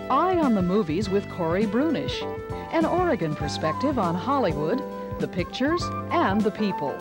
Eye on the Movies with Corey Brunish, an Oregon perspective on Hollywood, the pictures, and the people.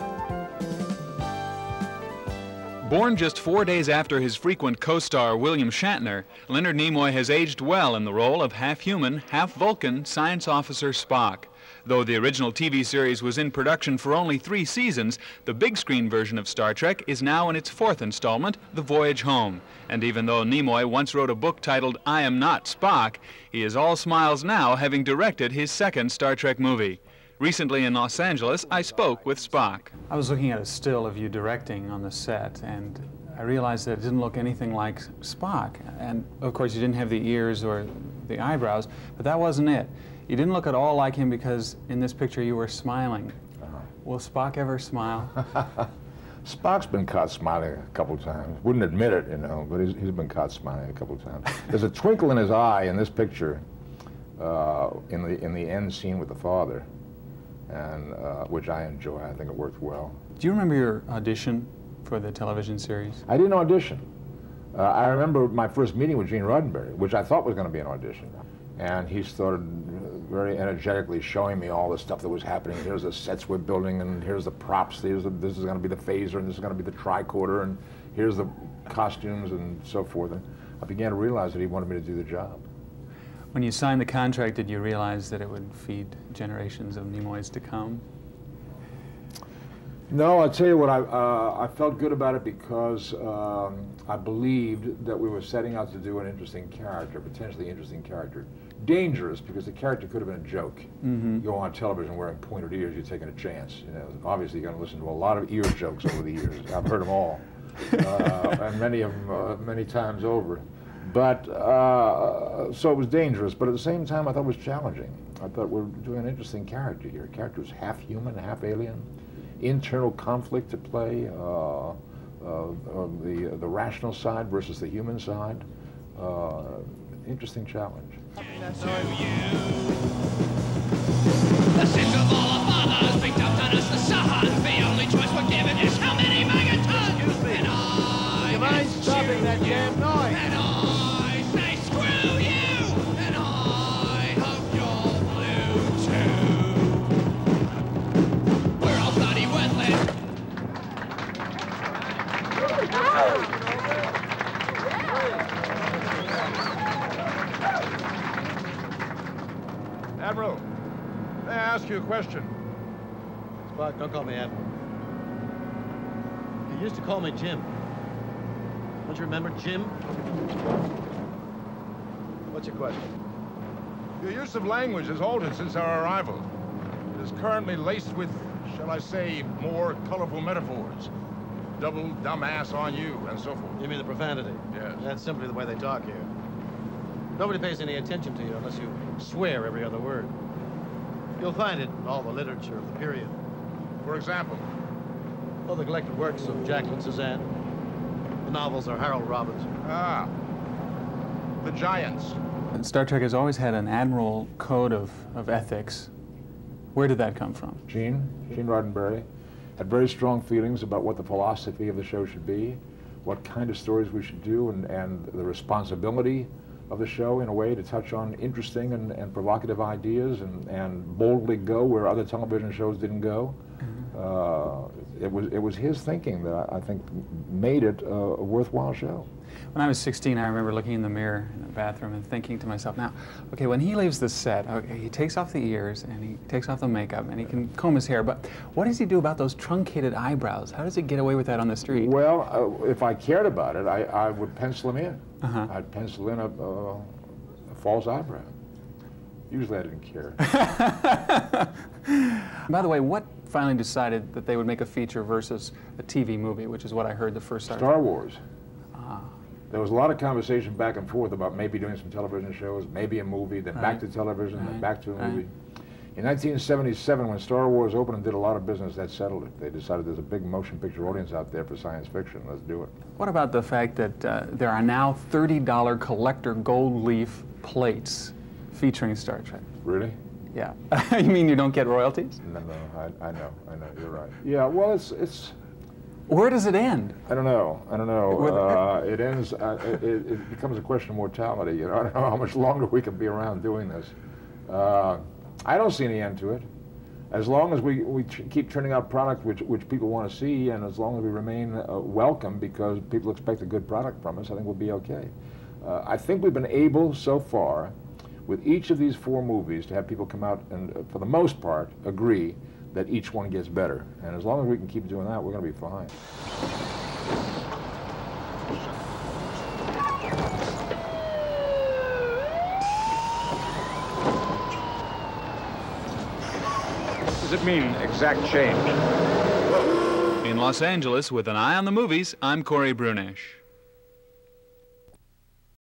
Born just 4 days after his frequent co-star William Shatner, Leonard Nimoy has aged well in the role of half-human, half-Vulcan science officer Spock. Though the original TV series was in production for only 3 seasons, the big-screen version of Star Trek is now in its 4th installment, The Voyage Home. And even though Nimoy once wrote a book titled I Am Not Spock, he is all smiles now, having directed his 2nd Star Trek movie. Recently in Los Angeles, I spoke with Spock. I was looking at a still of you directing on the set, and I realized that it didn't look anything like Spock. And of course, you didn't have the ears or the eyebrows, but that wasn't it. You didn't look at all like him because in this picture you were smiling. Will Spock ever smile? Spock's been caught smiling a couple times. Wouldn't admit it, you know, but he's been caught smiling a couple times. There's a twinkle in his eye in this picture, in the end scene with the father, and which I enjoy. I think it worked well. Do you remember your audition for the television series? I didn't audition. I remember my first meeting with Gene Roddenberry, which I thought was going to be an audition. And he started very energetically showing me all the stuff that was happening. Here's the sets we're building, and here's the props. This is going to be the phaser, and this is going to be the tricorder, and here's the costumes, and so forth. And I began to realize that he wanted me to do the job. When you signed the contract, did you realize that it would feed generations of Nimoys to come? No, I'll tell you what, I felt good about it because I believed that we were setting out to do an interesting character, potentially interesting character. Dangerous, because the character could have been a joke. You go on television wearing pointed ears, you're taking a chance. You know, obviously you're going to listen to a lot of ear jokes over the years. I've heard them all, and many of them many times over. But, so it was dangerous, but at the same time I thought it was challenging. I thought we were doing an interesting character here. A character who's half human, half alien. Internal conflict to play, the rational side versus the human side. Interesting challenge. The sins of all our fathers picked up on us the sons. The only choice we're given is how many megatons. Excuse me. And I you mind stopping that damn noise? And I say screw you. And I hope you're blue too. We're all bloody worthless. Admiral, may I ask you a question? Spock, don't call me Admiral. You used to call me Jim. Don't you remember Jim? What's your question? Your use of language has altered since our arrival. It is currently laced with, shall I say, more colorful metaphors. Double dumbass on you, and so forth. You mean the profanity? Yes. That's simply the way they talk here. Nobody pays any attention to you unless you swear every other word. You'll find it in all the literature of the period. For example? All the collected works of Jacqueline Suzanne. The novels are Harold Robbins. Ah, the giants. Star Trek has always had an admiral code of ethics. Where did that come from? Gene Roddenberry had very strong feelings about what the philosophy of the show should be, what kind of stories we should do, and the responsibility of the show in a way to touch on interesting and provocative ideas and boldly go where other television shows didn't go. It was his thinking that I think made it a worthwhile show. When I was 16, I remember looking in the mirror in the bathroom and thinking to myself, now, okay, when he leaves the set, okay, he takes off the ears and he takes off the makeup and he can comb his hair, but what does he do about those truncated eyebrows? How does he get away with that on the street? Well, if I cared about it, I would pencil him in. I'd pencil in a false eyebrow. Usually I didn't care. By the way, what finally decided that they would make a feature versus a TV movie, which is what I heard the first Star Wars. There was a lot of conversation back and forth about maybe doing some television shows, maybe a movie, then back to television, then back to a movie. In 1977, when Star Wars opened and did a lot of business, that settled it. They decided there's a big motion picture audience out there for science fiction. Let's do it. What about the fact that there are now $30 collector gold leaf plates featuring Star Trek? Really? Yeah. You mean you don't get royalties? No, I know, you're right. Yeah, well, Where does it end? I don't know. I don't know. It ends. It becomes a question of mortality. You know, I don't know how much longer we can be around doing this. I don't see any end to it. As long as we keep turning out products which people want to see, and as long as we remain welcome because people expect a good product from us, I think we'll be okay. I think we've been able so far, with each of these 4 movies, to have people come out and, for the most part, agree that each one gets better. And as long as we can keep doing that, we're going to be fine. What does it mean, exact change? In Los Angeles, with an eye on the movies, I'm Corey Brunish.